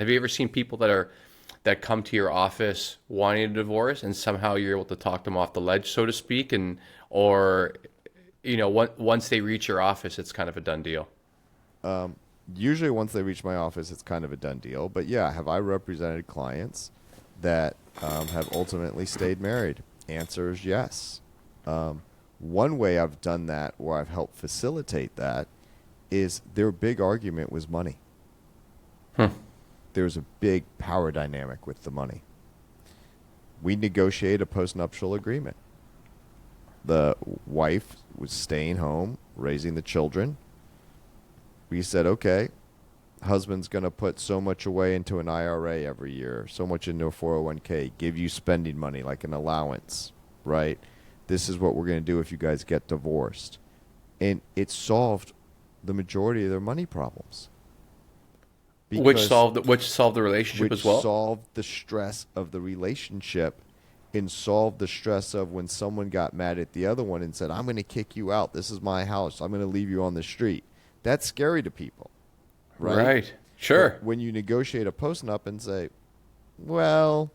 Have you ever seen people that come to your office wanting a divorce and somehow you're able to talk them off the ledge, so to speak, and or once they reach your office, it's kind of a done deal? Usually, once they reach my office, it's kind of a done deal. But yeah, have I represented clients that have ultimately stayed married? Answer is yes. One way I've done that, or I've helped facilitate that, is their big argument was money. Hmm. There was a big power dynamic with the money. We negotiated a postnuptial agreement. The wife was staying home, raising the children. We said, okay, husband's going to put so much away into an IRA every year, so much into a 401k, give you spending money like an allowance, right? This is what we're going to do if you guys get divorced. And it solved the majority of their money problems. Which solved the relationship Which as well. solved the stress of the relationship and solved the stress of when someone got mad at the other one and said, I'm going to kick you out. This is my house. I'm going to leave you on the street. That's scary to people, right? Right. Sure. But when you negotiate a post-nup and say, well,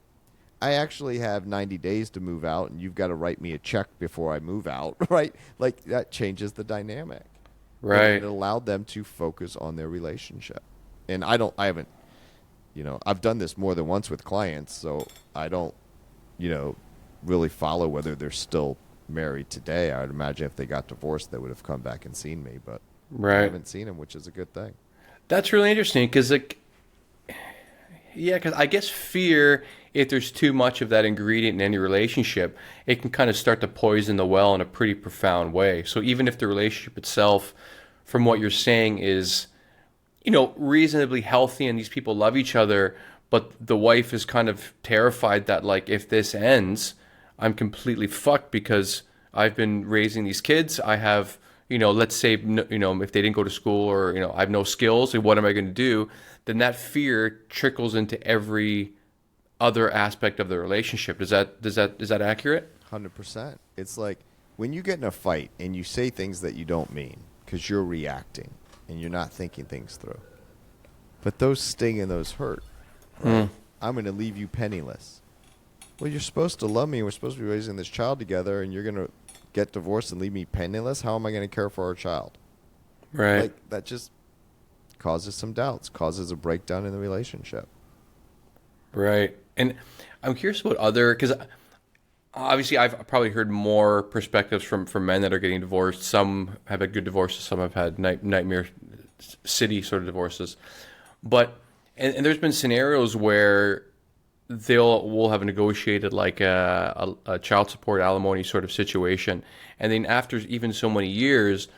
I actually have 90 days to move out and you've got to write me a check before I move out, right? Like that changes the dynamic. And it Right. allowed them to focus on their relationship. And I haven't, I've done this more than once with clients, so I don't, really follow whether they're still married today. I would imagine if they got divorced, they would have come back and seen me, but I Right. haven't seen them, which is a good thing. That's really interesting because, like, yeah, because I guess fear, if there's too much of that ingredient in any relationship, it can kind of start to poison the well in a pretty profound way. So even if the relationship itself, from what you're saying, is, reasonably healthy and these people love each other, but the wife is kind of terrified that, like, if this ends, I'm completely fucked because I've been raising these kids. I have, let's say, if they didn't go to school or, I have no skills, and what am I going to do? Then that fear trickles into every other aspect of the relationship. Is that accurate? 100%. It's like when you get in a fight and you say things that you don't mean because you're reacting and you're not thinking things through. But those sting and those hurt. Right? Mm. I'm going to leave you penniless. Well, you're supposed to love me. We're supposed to be raising this child together, and you're going to get divorced and leave me penniless? How am I going to care for our child? Right. Like, that just causes some doubts, causes a breakdown in the relationship. Right. And I'm curious about because obviously I've probably heard more perspectives from men that are getting divorced. Some have had good divorces, some have had nightmare city sort of divorces. But and there's been scenarios where we'll have negotiated like a child support alimony sort of situation, and then after even so many years,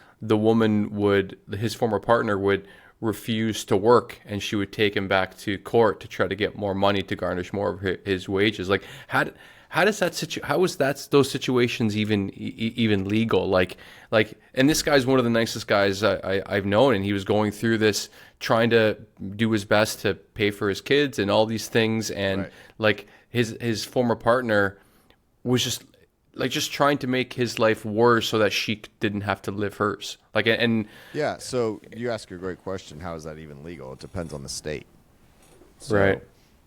his former partner would refuse to work, and she would take him back to court to try to get more money to garnish more of his wages. Like how is that those situations even legal? And this guy's one of the nicest guys I've known, and he was going through this, trying to do his best to pay for his kids and all these things, and Right. like his former partner was just trying to make his life worse so that she didn't have to live hers. Yeah, so you ask a great question. How is that even legal? It depends on the state. So Right.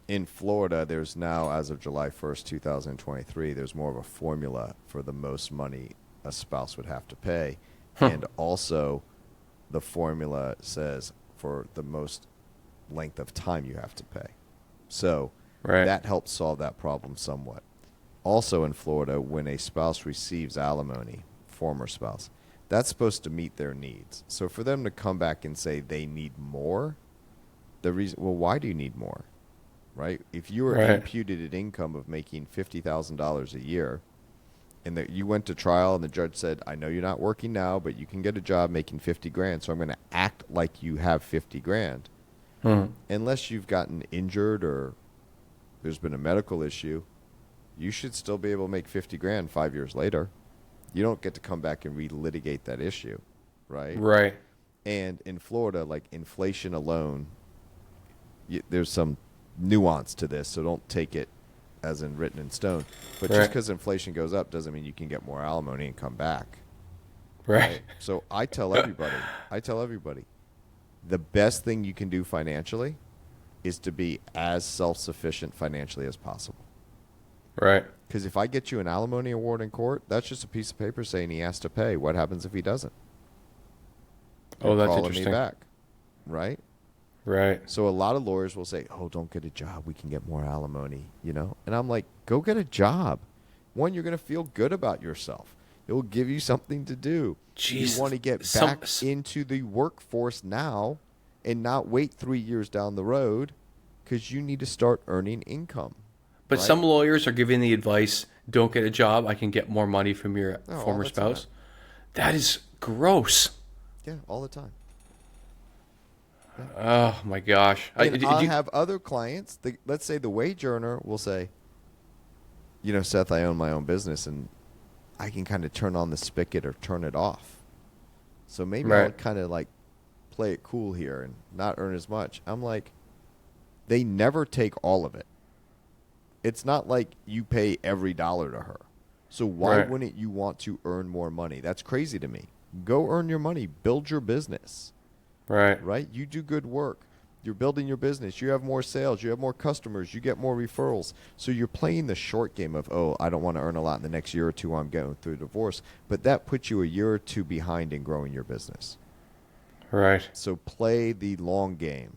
in Florida, there's now, as of July 1st, 2023, there's more of a formula for the most money a spouse would have to pay. And also, the formula says for the most length of time you have to pay. So Right. that helps solve that problem somewhat. Also in Florida, when a spouse receives alimony, former spouse, that's supposed to meet their needs. So for them to come back and say they need more, why do you need more? Right? If you were Right. imputed an income of making $50,000 a year, and that you went to trial and the judge said, I know you're not working now, but you can get a job making 50 grand, so I'm going to act like you have 50 grand. Hmm. Unless you've gotten injured or there's been a medical issue, you should still be able to make 50 grand 5 years later. You don't get to come back and relitigate that issue, right? Right. And in Florida, like inflation alone, there's some nuance to this, so don't take it as in written in stone. But just Right. because inflation goes up doesn't mean you can get more alimony and come back. Right. So I tell everybody, the best thing you can do financially is to be as self-sufficient financially as possible. Right. Because if I get you an alimony award in court, that's just a piece of paper saying he has to pay. What happens if he doesn't? Oh, You're that's calling interesting. me back, right? Right. So a lot of lawyers will say, "Oh, don't get a job. We can get more alimony," you know? And I'm like, "Go get a job. One, you're going to feel good about yourself. It will give you something to do. Jeez, You want to get back into the workforce now and not wait 3 years down the road because you need to start earning income." But right? some lawyers are giving the advice, don't get a job. I can get more money from your all former the spouse. time. That is gross. Yeah, all the time. Oh, my gosh. And I'll have other clients, let's say the wage earner will say, "You know, Seth, I own my own business and I can kind of turn on the spigot or turn it off. So maybe I'll Right. kind of like play it cool here and not earn as much." I'm like, they never take all of it. It's not like you pay every dollar to her. So why Right. wouldn't you want to earn more money? That's crazy to me. Go earn your money. Build your business. Right. Right? You do good work. You're building your business. You have more sales. You have more customers. You get more referrals. So you're playing the short game of, oh, I don't want to earn a lot in the next year or two. I'm going through a divorce. But that puts you a year or two behind in growing your business. Right. So play the long game.